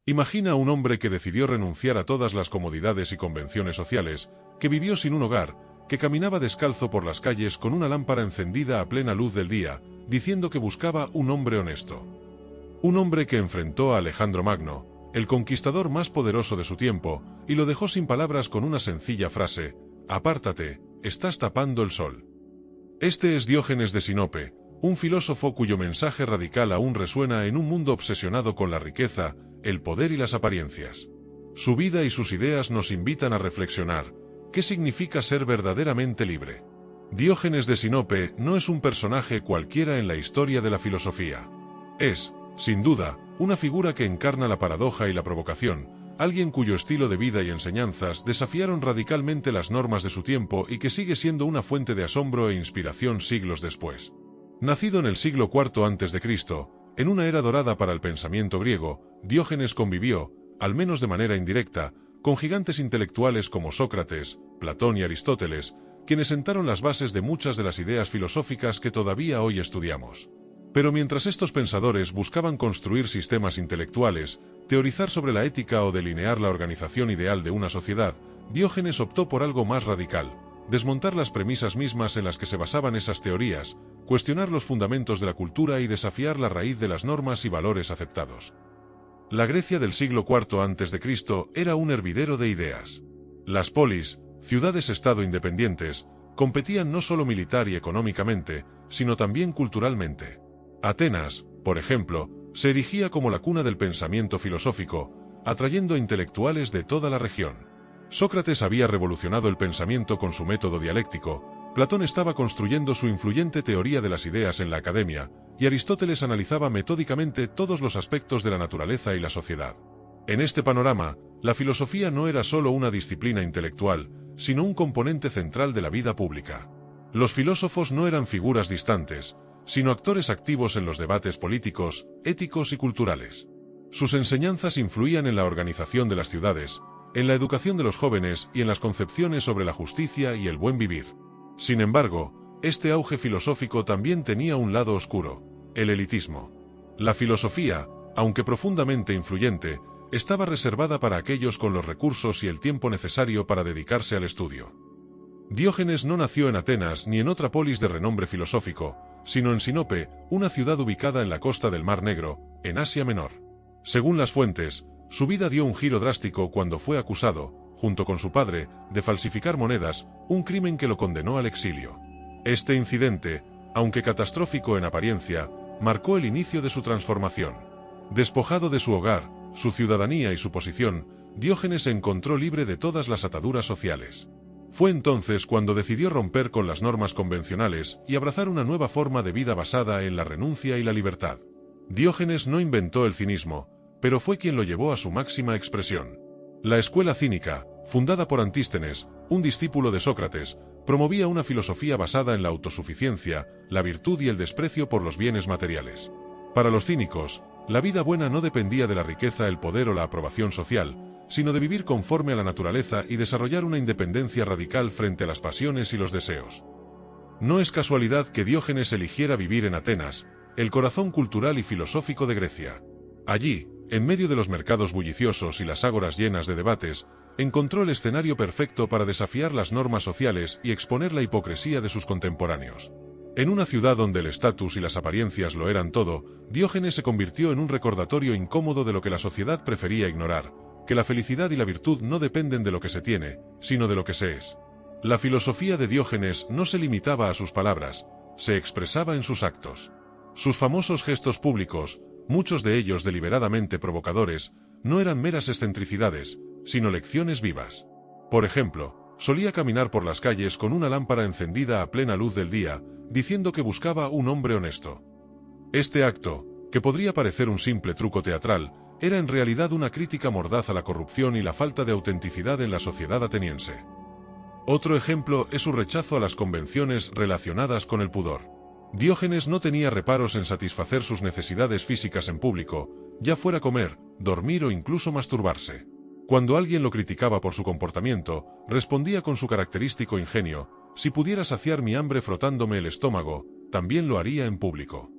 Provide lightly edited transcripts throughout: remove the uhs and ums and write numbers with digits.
Imagina a un hombre que decidió renunciar a todas las comodidades y convenciones sociales, que vivió sin un hogar, que caminaba descalzo por las calles con una lámpara encendida a plena luz del día, diciendo que buscaba un hombre honesto. Un hombre que enfrentó a Alejandro Magno, el conquistador más poderoso de su tiempo, y lo dejó sin palabras con una sencilla frase: «Apártate, estás tapando el sol». Este es Diógenes de Sinope, un filósofo cuyo mensaje radical aún resuena en un mundo obsesionado con la riqueza, el poder y las apariencias. Su vida y sus ideas nos invitan a reflexionar: ¿qué significa ser verdaderamente libre? Diógenes de Sinope no es un personaje cualquiera en la historia de la filosofía. Es, sin duda, una figura que encarna la paradoja y la provocación, alguien cuyo estilo de vida y enseñanzas desafiaron radicalmente las normas de su tiempo y que sigue siendo una fuente de asombro e inspiración siglos después. Nacido en el siglo IV a.C., en una era dorada para el pensamiento griego, Diógenes convivió, al menos de manera indirecta, con gigantes intelectuales como Sócrates, Platón y Aristóteles, quienes sentaron las bases de muchas de las ideas filosóficas que todavía hoy estudiamos. Pero mientras estos pensadores buscaban construir sistemas intelectuales, teorizar sobre la ética o delinear la organización ideal de una sociedad, Diógenes optó por algo más radical: desmontar las premisas mismas en las que se basaban esas teorías, cuestionar los fundamentos de la cultura y desafiar la raíz de las normas y valores aceptados. La Grecia del siglo IV a.C. era un hervidero de ideas. Las polis, ciudades-estado independientes, competían no solo militar y económicamente, sino también culturalmente. Atenas, por ejemplo, se erigía como la cuna del pensamiento filosófico, atrayendo a intelectuales de toda la región. Sócrates había revolucionado el pensamiento con su método dialéctico, Platón estaba construyendo su influyente teoría de las ideas en la academia, y Aristóteles analizaba metódicamente todos los aspectos de la naturaleza y la sociedad. En este panorama, la filosofía no era solo una disciplina intelectual, sino un componente central de la vida pública. Los filósofos no eran figuras distantes, sino actores activos en los debates políticos, éticos y culturales. Sus enseñanzas influían en la organización de las ciudades, en la educación de los jóvenes y en las concepciones sobre la justicia y el buen vivir. Sin embargo, este auge filosófico también tenía un lado oscuro: el elitismo. La filosofía, aunque profundamente influyente, estaba reservada para aquellos con los recursos y el tiempo necesario para dedicarse al estudio. Diógenes no nació en Atenas ni en otra polis de renombre filosófico, sino en Sinope, una ciudad ubicada en la costa del Mar Negro, en Asia Menor. Según las fuentes, su vida dio un giro drástico cuando fue acusado, junto con su padre, de falsificar monedas, un crimen que lo condenó al exilio. Este incidente, aunque catastrófico en apariencia, marcó el inicio de su transformación. Despojado de su hogar, su ciudadanía y su posición, Diógenes se encontró libre de todas las ataduras sociales. Fue entonces cuando decidió romper con las normas convencionales y abrazar una nueva forma de vida basada en la renuncia y la libertad. Diógenes no inventó el cinismo, pero fue quien lo llevó a su máxima expresión. La escuela cínica, fundada por Antístenes, un discípulo de Sócrates, promovía una filosofía basada en la autosuficiencia, la virtud y el desprecio por los bienes materiales. Para los cínicos, la vida buena no dependía de la riqueza, el poder o la aprobación social, sino de vivir conforme a la naturaleza y desarrollar una independencia radical frente a las pasiones y los deseos. No es casualidad que Diógenes eligiera vivir en Atenas, el corazón cultural y filosófico de Grecia. Allí, en medio de los mercados bulliciosos y las ágoras llenas de debates, encontró el escenario perfecto para desafiar las normas sociales y exponer la hipocresía de sus contemporáneos. En una ciudad donde el estatus y las apariencias lo eran todo, Diógenes se convirtió en un recordatorio incómodo de lo que la sociedad prefería ignorar: que la felicidad y la virtud no dependen de lo que se tiene, sino de lo que se es. La filosofía de Diógenes no se limitaba a sus palabras, se expresaba en sus actos. Sus famosos gestos públicos, muchos de ellos deliberadamente provocadores, no eran meras excentricidades, sino lecciones vivas. Por ejemplo, solía caminar por las calles con una lámpara encendida a plena luz del día, diciendo que buscaba un hombre honesto. Este acto, que podría parecer un simple truco teatral, era en realidad una crítica mordaz a la corrupción y la falta de autenticidad en la sociedad ateniense. Otro ejemplo es su rechazo a las convenciones relacionadas con el pudor. Diógenes no tenía reparos en satisfacer sus necesidades físicas en público, ya fuera comer, dormir o incluso masturbarse. Cuando alguien lo criticaba por su comportamiento, respondía con su característico ingenio: si pudiera saciar mi hambre frotándome el estómago, también lo haría en público.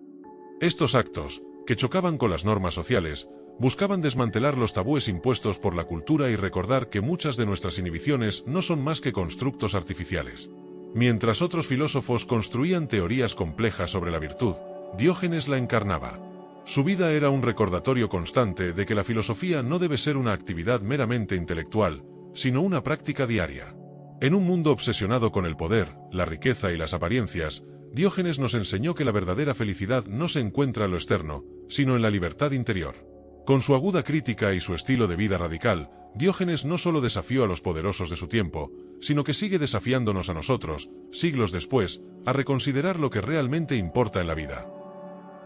Estos actos, que chocaban con las normas sociales, Buscaban desmantelar los tabúes impuestos por la cultura y recordar que muchas de nuestras inhibiciones no son más que constructos artificiales. Mientras otros filósofos construían teorías complejas sobre la virtud, Diógenes la encarnaba. Su vida era un recordatorio constante de que la filosofía no debe ser una actividad meramente intelectual, sino una práctica diaria. En un mundo obsesionado con el poder, la riqueza y las apariencias, Diógenes nos enseñó que la verdadera felicidad no se encuentra en lo externo, sino en la libertad interior. Con su aguda crítica y su estilo de vida radical, Diógenes no solo desafió a los poderosos de su tiempo, sino que sigue desafiándonos a nosotros, siglos después, a reconsiderar lo que realmente importa en la vida.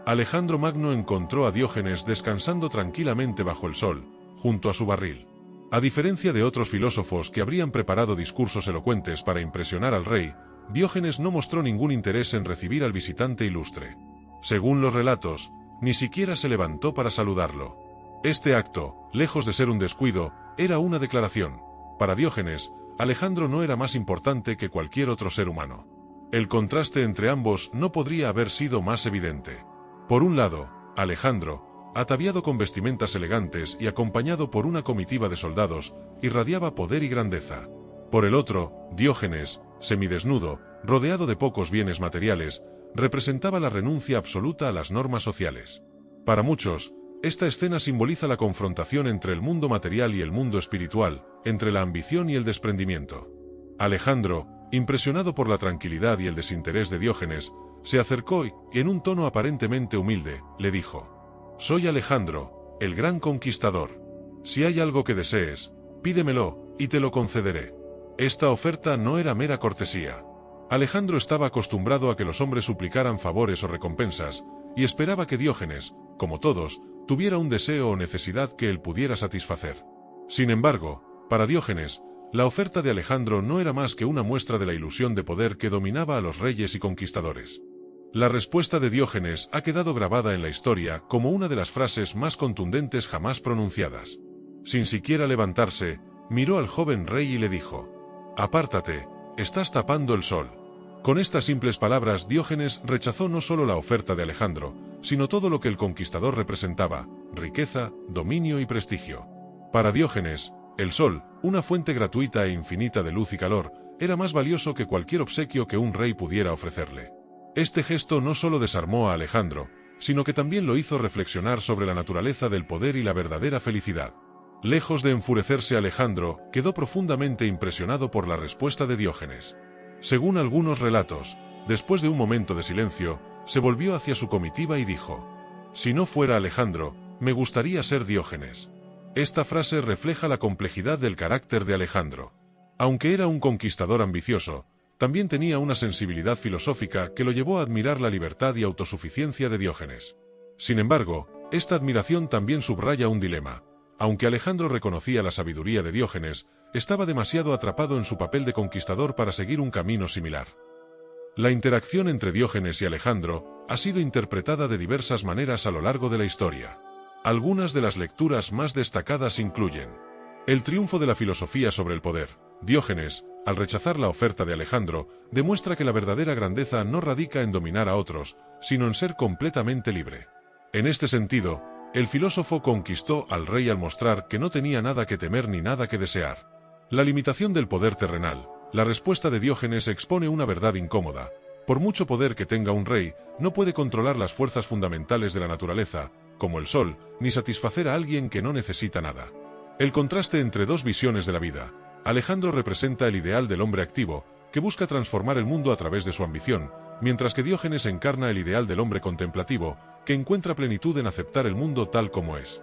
Alejandro Magno encontró a Diógenes descansando tranquilamente bajo el sol, junto a su barril. A diferencia de otros filósofos que habrían preparado discursos elocuentes para impresionar al rey, Diógenes no mostró ningún interés en recibir al visitante ilustre. Según los relatos, ni siquiera se levantó para saludarlo. Este acto, lejos de ser un descuido, era una declaración. Para Diógenes, Alejandro no era más importante que cualquier otro ser humano. El contraste entre ambos no podría haber sido más evidente. Por un lado, Alejandro, ataviado con vestimentas elegantes y acompañado por una comitiva de soldados, irradiaba poder y grandeza. Por el otro, Diógenes, semidesnudo, rodeado de pocos bienes materiales, representaba la renuncia absoluta a las normas sociales. Para muchos, esta escena simboliza la confrontación entre el mundo material y el mundo espiritual, entre la ambición y el desprendimiento. Alejandro, impresionado por la tranquilidad y el desinterés de Diógenes, se acercó y, en un tono aparentemente humilde, le dijo: «Soy Alejandro, el gran conquistador. Si hay algo que desees, pídemelo, y te lo concederé». Esta oferta no era mera cortesía. Alejandro estaba acostumbrado a que los hombres suplicaran favores o recompensas, y esperaba que Diógenes, como todos, tuviera un deseo o necesidad que él pudiera satisfacer. Sin embargo, para Diógenes, la oferta de Alejandro no era más que una muestra de la ilusión de poder que dominaba a los reyes y conquistadores. La respuesta de Diógenes ha quedado grabada en la historia como una de las frases más contundentes jamás pronunciadas. Sin siquiera levantarse, miró al joven rey y le dijo: «Apártate, estás tapando el sol». Con estas simples palabras, Diógenes rechazó no solo la oferta de Alejandro, sino todo lo que el conquistador representaba: riqueza, dominio y prestigio. Para Diógenes, el sol, una fuente gratuita e infinita de luz y calor, era más valioso que cualquier obsequio que un rey pudiera ofrecerle. Este gesto no solo desarmó a Alejandro, sino que también lo hizo reflexionar sobre la naturaleza del poder y la verdadera felicidad. Lejos de enfurecerse, Alejandro quedó profundamente impresionado por la respuesta de Diógenes. Según algunos relatos, después de un momento de silencio, se volvió hacia su comitiva y dijo: «Si no fuera Alejandro, me gustaría ser Diógenes». Esta frase refleja la complejidad del carácter de Alejandro. Aunque era un conquistador ambicioso, también tenía una sensibilidad filosófica que lo llevó a admirar la libertad y autosuficiencia de Diógenes. Sin embargo, esta admiración también subraya un dilema. Aunque Alejandro reconocía la sabiduría de Diógenes, estaba demasiado atrapado en su papel de conquistador para seguir un camino similar. La interacción entre Diógenes y Alejandro ha sido interpretada de diversas maneras a lo largo de la historia. Algunas de las lecturas más destacadas incluyen: el triunfo de la filosofía sobre el poder. Diógenes, al rechazar la oferta de Alejandro, demuestra que la verdadera grandeza no radica en dominar a otros, sino en ser completamente libre. En este sentido, el filósofo conquistó al rey al mostrar que no tenía nada que temer ni nada que desear. La limitación del poder terrenal. La respuesta de Diógenes expone una verdad incómoda. Por mucho poder que tenga un rey, no puede controlar las fuerzas fundamentales de la naturaleza, como el sol, ni satisfacer a alguien que no necesita nada. El contraste entre dos visiones de la vida. Alejandro representa el ideal del hombre activo, que busca transformar el mundo a través de su ambición, mientras que Diógenes encarna el ideal del hombre contemplativo, que encuentra plenitud en aceptar el mundo tal como es.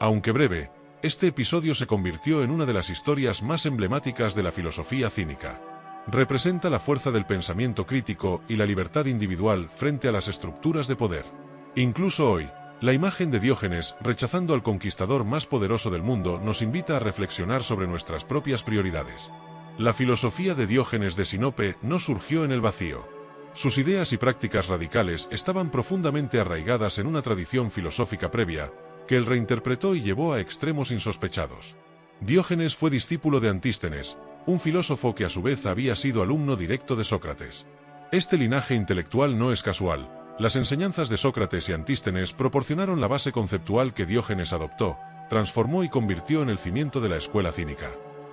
Aunque breve, este episodio se convirtió en una de las historias más emblemáticas de la filosofía cínica. Representa la fuerza del pensamiento crítico y la libertad individual frente a las estructuras de poder. Incluso hoy, la imagen de Diógenes rechazando al conquistador más poderoso del mundo nos invita a reflexionar sobre nuestras propias prioridades. La filosofía de Diógenes de Sinope no surgió en el vacío. Sus ideas y prácticas radicales estaban profundamente arraigadas en una tradición filosófica previa, que él reinterpretó y llevó a extremos insospechados. Diógenes fue discípulo de Antístenes, un filósofo que a su vez había sido alumno directo de Sócrates. Este linaje intelectual no es casual, Las enseñanzas de Sócrates y Antístenes proporcionaron la base conceptual que Diógenes adoptó, transformó y convirtió en el cimiento de la escuela cínica.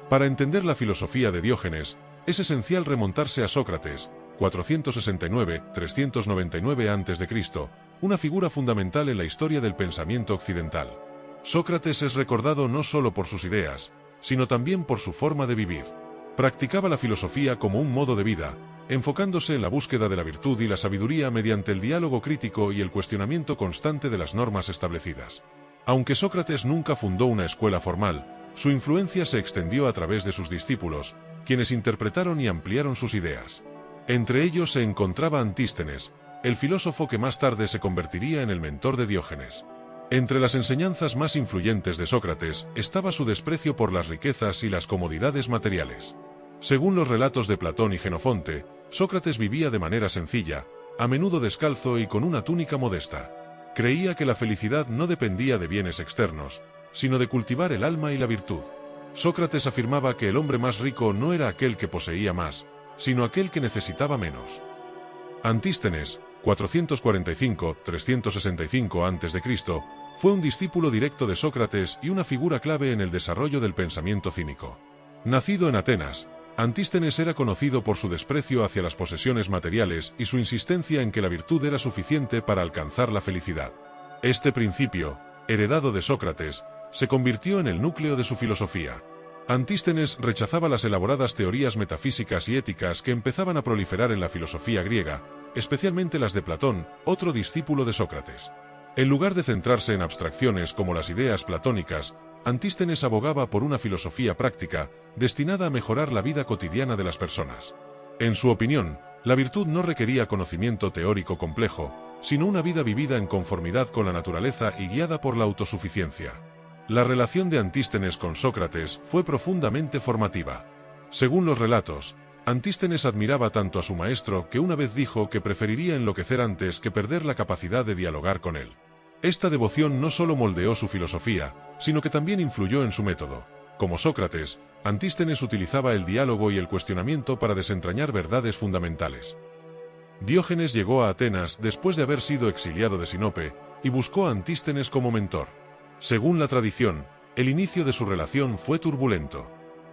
Para entender la filosofía de Diógenes, es esencial remontarse a Sócrates, 469-399 a.C., una figura fundamental en la historia del pensamiento occidental. Sócrates es recordado no solo por sus ideas, sino también por su forma de vivir. Practicaba la filosofía como un modo de vida, enfocándose en la búsqueda de la virtud y la sabiduría mediante el diálogo crítico y el cuestionamiento constante de las normas establecidas. Aunque Sócrates nunca fundó una escuela formal, su influencia se extendió a través de sus discípulos, quienes interpretaron y ampliaron sus ideas. Entre ellos se encontraba Antístenes, el filósofo que más tarde se convertiría en el mentor de Diógenes. Entre las enseñanzas más influyentes de Sócrates estaba su desprecio por las riquezas y las comodidades materiales. Según los relatos de Platón y Jenofonte, Sócrates vivía de manera sencilla, a menudo descalzo y con una túnica modesta. Creía que la felicidad no dependía de bienes externos, sino de cultivar el alma y la virtud. Sócrates afirmaba que el hombre más rico no era aquel que poseía más, sino aquel que necesitaba menos. Antístenes, 445-365 a.C., fue un discípulo directo de Sócrates y una figura clave en el desarrollo del pensamiento cínico. Nacido en Atenas, Antístenes era conocido por su desprecio hacia las posesiones materiales y su insistencia en que la virtud era suficiente para alcanzar la felicidad. Este principio, heredado de Sócrates, se convirtió en el núcleo de su filosofía. Antístenes rechazaba las elaboradas teorías metafísicas y éticas que empezaban a proliferar en la filosofía griega, especialmente las de Platón, otro discípulo de Sócrates. En lugar de centrarse en abstracciones como las ideas platónicas, Antístenes abogaba por una filosofía práctica, destinada a mejorar la vida cotidiana de las personas. En su opinión, la virtud no requería conocimiento teórico complejo, sino una vida vivida en conformidad con la naturaleza y guiada por la autosuficiencia. La relación de Antístenes con Sócrates fue profundamente formativa. Según los relatos, Antístenes admiraba tanto a su maestro que una vez dijo que preferiría enloquecer antes que perder la capacidad de dialogar con él. Esta devoción no solo moldeó su filosofía, sino que también influyó en su método. Como Sócrates, Antístenes utilizaba el diálogo y el cuestionamiento para desentrañar verdades fundamentales. Diógenes llegó a Atenas después de haber sido exiliado de Sinope, y buscó a Antístenes como mentor. Según la tradición, el inicio de su relación fue turbulento.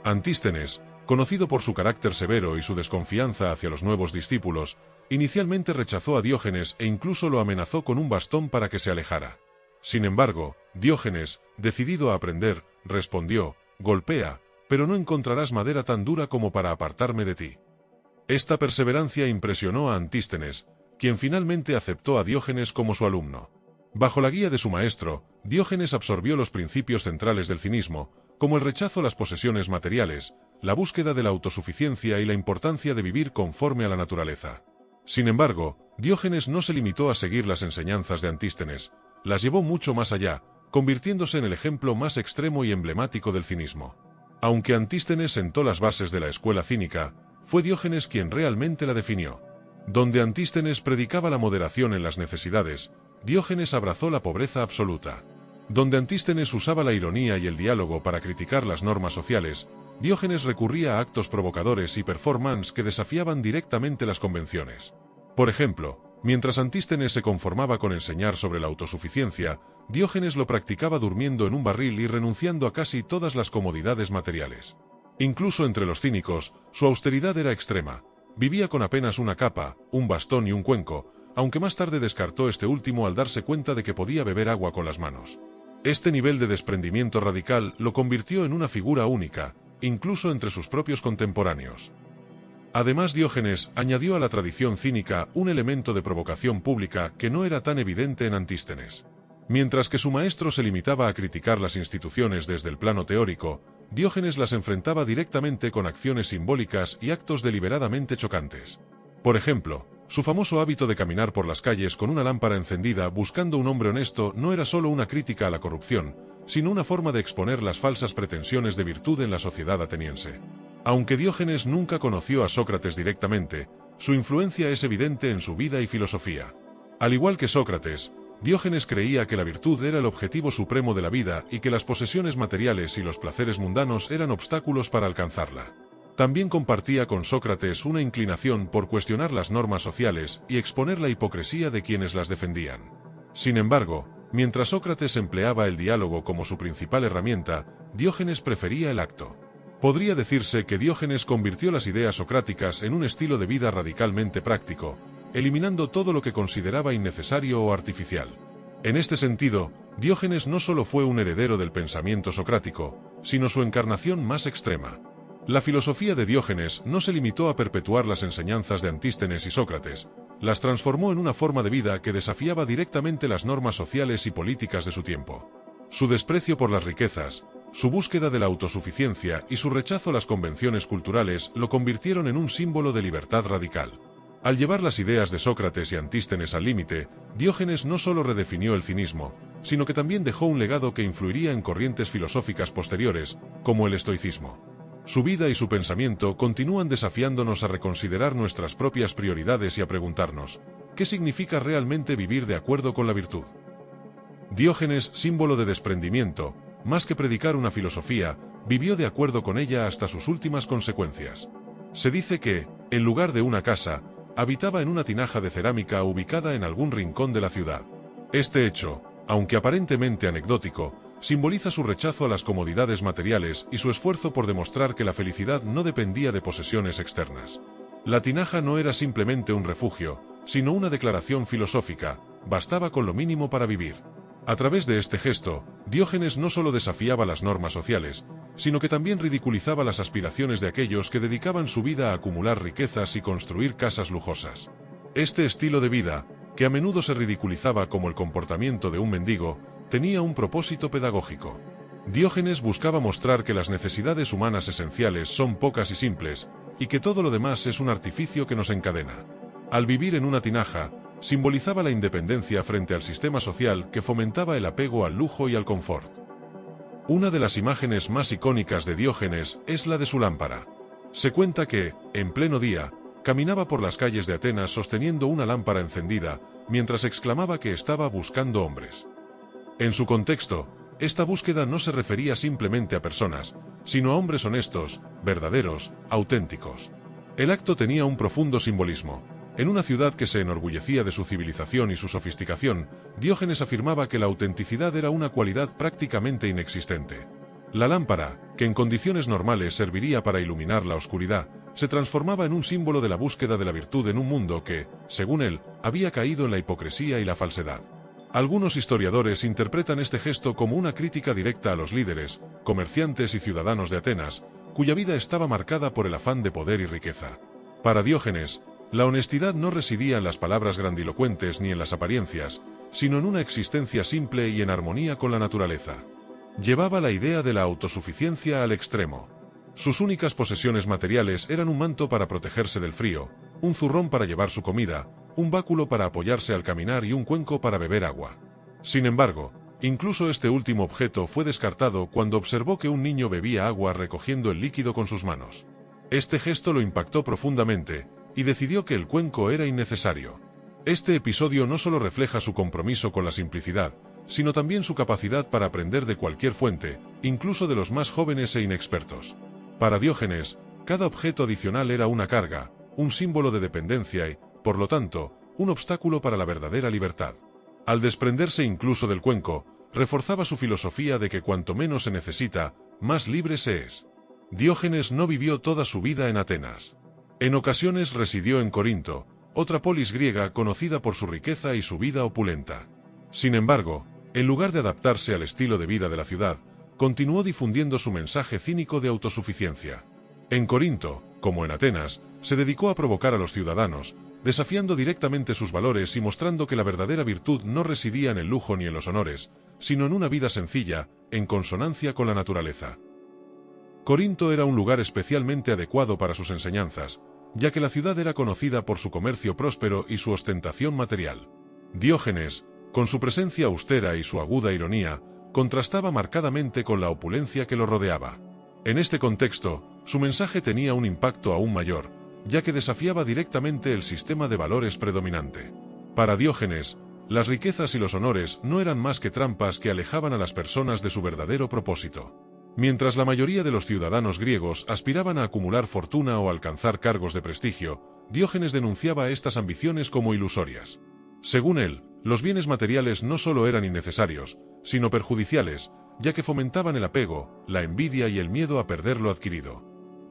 Antístenes, conocido por su carácter severo y su desconfianza hacia los nuevos discípulos, inicialmente rechazó a Diógenes e incluso lo amenazó con un bastón para que se alejara. Sin embargo, Diógenes, decidido a aprender, respondió: «Golpea, pero no encontrarás madera tan dura como para apartarme de ti». Esta perseverancia impresionó a Antístenes, quien finalmente aceptó a Diógenes como su alumno. Bajo la guía de su maestro, Diógenes absorbió los principios centrales del cinismo, como el rechazo a las posesiones materiales, la búsqueda de la autosuficiencia y la importancia de vivir conforme a la naturaleza. Sin embargo, Diógenes no se limitó a seguir las enseñanzas de Antístenes, las llevó mucho más allá, convirtiéndose en el ejemplo más extremo y emblemático del cinismo. Aunque Antístenes sentó las bases de la escuela cínica, fue Diógenes quien realmente la definió. Donde Antístenes predicaba la moderación en las necesidades, Diógenes abrazó la pobreza absoluta. Donde Antístenes usaba la ironía y el diálogo para criticar las normas sociales, Diógenes recurría a actos provocadores y performance que desafiaban directamente las convenciones. Por ejemplo, mientras Antístenes se conformaba con enseñar sobre la autosuficiencia, Diógenes lo practicaba durmiendo en un barril y renunciando a casi todas las comodidades materiales. Incluso entre los cínicos, su austeridad era extrema. Vivía con apenas una capa, un bastón y un cuenco, aunque más tarde descartó este último al darse cuenta de que podía beber agua con las manos. Este nivel de desprendimiento radical lo convirtió en una figura única, incluso entre sus propios contemporáneos. Además, Diógenes añadió a la tradición cínica un elemento de provocación pública que no era tan evidente en Antístenes. Mientras que su maestro se limitaba a criticar las instituciones desde el plano teórico, Diógenes las enfrentaba directamente con acciones simbólicas y actos deliberadamente chocantes. Por ejemplo, su famoso hábito de caminar por las calles con una lámpara encendida buscando un hombre honesto no era solo una crítica a la corrupción, sino una forma de exponer las falsas pretensiones de virtud en la sociedad ateniense. Aunque Diógenes nunca conoció a Sócrates directamente, su influencia es evidente en su vida y filosofía. Al igual que Sócrates, Diógenes creía que la virtud era el objetivo supremo de la vida y que las posesiones materiales y los placeres mundanos eran obstáculos para alcanzarla. También compartía con Sócrates una inclinación por cuestionar las normas sociales y exponer la hipocresía de quienes las defendían. Sin embargo, mientras Sócrates empleaba el diálogo como su principal herramienta, Diógenes prefería el acto. Podría decirse que Diógenes convirtió las ideas socráticas en un estilo de vida radicalmente práctico, eliminando todo lo que consideraba innecesario o artificial. En este sentido, Diógenes no solo fue un heredero del pensamiento socrático, sino su encarnación más extrema. La filosofía de Diógenes no se limitó a perpetuar las enseñanzas de Antístenes y Sócrates, las transformó en una forma de vida que desafiaba directamente las normas sociales y políticas de su tiempo. Su desprecio por las riquezas, su búsqueda de la autosuficiencia y su rechazo a las convenciones culturales lo convirtieron en un símbolo de libertad radical. Al llevar las ideas de Sócrates y Antístenes al límite, Diógenes no solo redefinió el cinismo, sino que también dejó un legado que influiría en corrientes filosóficas posteriores, como el estoicismo. Su vida y su pensamiento continúan desafiándonos a reconsiderar nuestras propias prioridades y a preguntarnos, ¿qué significa realmente vivir de acuerdo con la virtud? Diógenes, símbolo de desprendimiento, más que predicar una filosofía, vivió de acuerdo con ella hasta sus últimas consecuencias. Se dice que, en lugar de una casa, habitaba en una tinaja de cerámica ubicada en algún rincón de la ciudad. Este hecho, aunque aparentemente anecdótico, simboliza su rechazo a las comodidades materiales y su esfuerzo por demostrar que la felicidad no dependía de posesiones externas. La tinaja no era simplemente un refugio, sino una declaración filosófica, bastaba con lo mínimo para vivir. A través de este gesto, Diógenes no solo desafiaba las normas sociales, sino que también ridiculizaba las aspiraciones de aquellos que dedicaban su vida a acumular riquezas y construir casas lujosas. Este estilo de vida, que a menudo se ridiculizaba como el comportamiento de un mendigo, tenía un propósito pedagógico. Diógenes buscaba mostrar que las necesidades humanas esenciales son pocas y simples, y que todo lo demás es un artificio que nos encadena. Al vivir en una tinaja, simbolizaba la independencia frente al sistema social que fomentaba el apego al lujo y al confort. Una de las imágenes más icónicas de Diógenes es la de su lámpara. Se cuenta que, en pleno día, caminaba por las calles de Atenas sosteniendo una lámpara encendida, mientras exclamaba que estaba buscando hombres. En su contexto, esta búsqueda no se refería simplemente a personas, sino a hombres honestos, verdaderos, auténticos. El acto tenía un profundo simbolismo. En una ciudad que se enorgullecía de su civilización y su sofisticación, Diógenes afirmaba que la autenticidad era una cualidad prácticamente inexistente. La lámpara, que en condiciones normales serviría para iluminar la oscuridad, se transformaba en un símbolo de la búsqueda de la virtud en un mundo que, según él, había caído en la hipocresía y la falsedad. Algunos historiadores interpretan este gesto como una crítica directa a los líderes, comerciantes y ciudadanos de Atenas, cuya vida estaba marcada por el afán de poder y riqueza. Para Diógenes, la honestidad no residía en las palabras grandilocuentes ni en las apariencias, sino en una existencia simple y en armonía con la naturaleza. Llevaba la idea de la autosuficiencia al extremo. Sus únicas posesiones materiales eran un manto para protegerse del frío, un zurrón para llevar su comida, un báculo para apoyarse al caminar y un cuenco para beber agua. Sin embargo, incluso este último objeto fue descartado cuando observó que un niño bebía agua recogiendo el líquido con sus manos. Este gesto lo impactó profundamente, y decidió que el cuenco era innecesario. Este episodio no solo refleja su compromiso con la simplicidad, sino también su capacidad para aprender de cualquier fuente, incluso de los más jóvenes e inexpertos. Para Diógenes, cada objeto adicional era una carga, un símbolo de dependencia y, por lo tanto, un obstáculo para la verdadera libertad. Al desprenderse incluso del cuenco, reforzaba su filosofía de que cuanto menos se necesita, más libre se es. Diógenes no vivió toda su vida en Atenas. En ocasiones residió en Corinto, otra polis griega conocida por su riqueza y su vida opulenta. Sin embargo, en lugar de adaptarse al estilo de vida de la ciudad, continuó difundiendo su mensaje cínico de autosuficiencia. En Corinto, como en Atenas, se dedicó a provocar a los ciudadanos, desafiando directamente sus valores y mostrando que la verdadera virtud no residía en el lujo ni en los honores, sino en una vida sencilla, en consonancia con la naturaleza. Corinto era un lugar especialmente adecuado para sus enseñanzas, ya que la ciudad era conocida por su comercio próspero y su ostentación material. Diógenes, con su presencia austera y su aguda ironía, contrastaba marcadamente con la opulencia que lo rodeaba. En este contexto, su mensaje tenía un impacto aún mayor, ya que desafiaba directamente el sistema de valores predominante. Para Diógenes, las riquezas y los honores no eran más que trampas que alejaban a las personas de su verdadero propósito. Mientras la mayoría de los ciudadanos griegos aspiraban a acumular fortuna o alcanzar cargos de prestigio, Diógenes denunciaba estas ambiciones como ilusorias. Según él, los bienes materiales no solo eran innecesarios, sino perjudiciales, ya que fomentaban el apego, la envidia y el miedo a perder lo adquirido.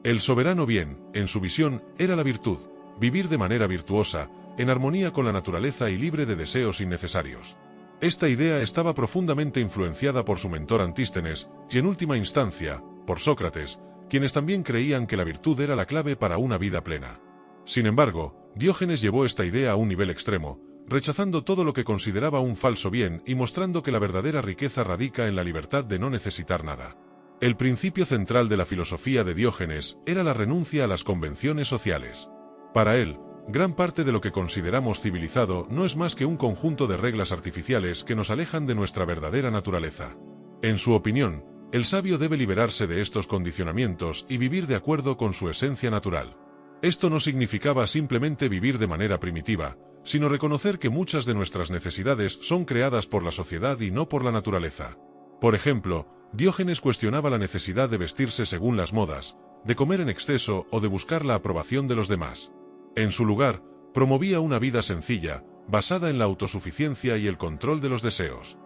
El soberano bien, en su visión, era la virtud, vivir de manera virtuosa, en armonía con la naturaleza y libre de deseos innecesarios. Esta idea estaba profundamente influenciada por su mentor Antístenes, y en última instancia, por Sócrates, quienes también creían que la virtud era la clave para una vida plena. Sin embargo, Diógenes llevó esta idea a un nivel extremo, rechazando todo lo que consideraba un falso bien y mostrando que la verdadera riqueza radica en la libertad de no necesitar nada. El principio central de la filosofía de Diógenes era la renuncia a las convenciones sociales. Para él, gran parte de lo que consideramos civilizado no es más que un conjunto de reglas artificiales que nos alejan de nuestra verdadera naturaleza. En su opinión, el sabio debe liberarse de estos condicionamientos y vivir de acuerdo con su esencia natural. Esto no significaba simplemente vivir de manera primitiva, sino reconocer que muchas de nuestras necesidades son creadas por la sociedad y no por la naturaleza. Por ejemplo, Diógenes cuestionaba la necesidad de vestirse según las modas, de comer en exceso o de buscar la aprobación de los demás. En su lugar, promovía una vida sencilla, basada en la autosuficiencia y el control de los deseos.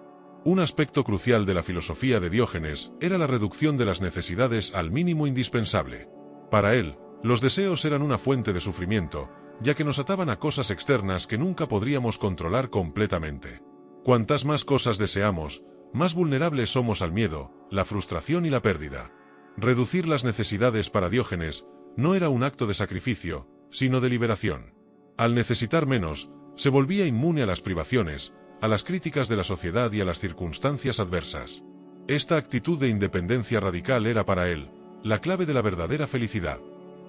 Un aspecto crucial de la filosofía de Diógenes era la reducción de las necesidades al mínimo indispensable. Para él, los deseos eran una fuente de sufrimiento, ya que nos ataban a cosas externas que nunca podríamos controlar completamente. Cuantas más cosas deseamos, más vulnerables somos al miedo, la frustración y la pérdida. Reducir las necesidades para Diógenes no era un acto de sacrificio, sino de liberación. Al necesitar menos, se volvía inmune a las privaciones, a las críticas de la sociedad y a las circunstancias adversas. Esta actitud de independencia radical era para él la clave de la verdadera felicidad.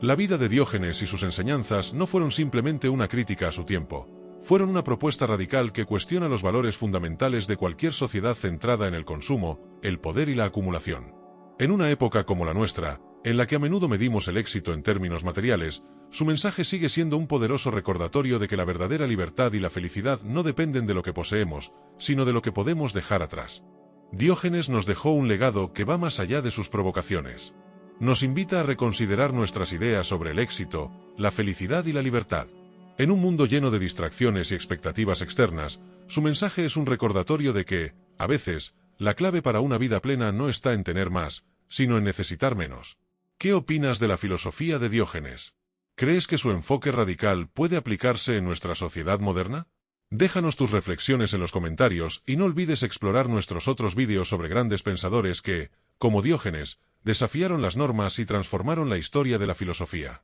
La vida de Diógenes y sus enseñanzas no fueron simplemente una crítica a su tiempo, fueron una propuesta radical que cuestiona los valores fundamentales de cualquier sociedad centrada en el consumo, el poder y la acumulación. En una época como la nuestra, en la que a menudo medimos el éxito en términos materiales, su mensaje sigue siendo un poderoso recordatorio de que la verdadera libertad y la felicidad no dependen de lo que poseemos, sino de lo que podemos dejar atrás. Diógenes nos dejó un legado que va más allá de sus provocaciones. Nos invita a reconsiderar nuestras ideas sobre el éxito, la felicidad y la libertad. En un mundo lleno de distracciones y expectativas externas, su mensaje es un recordatorio de que, a veces, la clave para una vida plena no está en tener más, sino en necesitar menos. ¿Qué opinas de la filosofía de Diógenes? ¿Crees que su enfoque radical puede aplicarse en nuestra sociedad moderna? Déjanos tus reflexiones en los comentarios y no olvides explorar nuestros otros vídeos sobre grandes pensadores que, como Diógenes, desafiaron las normas y transformaron la historia de la filosofía.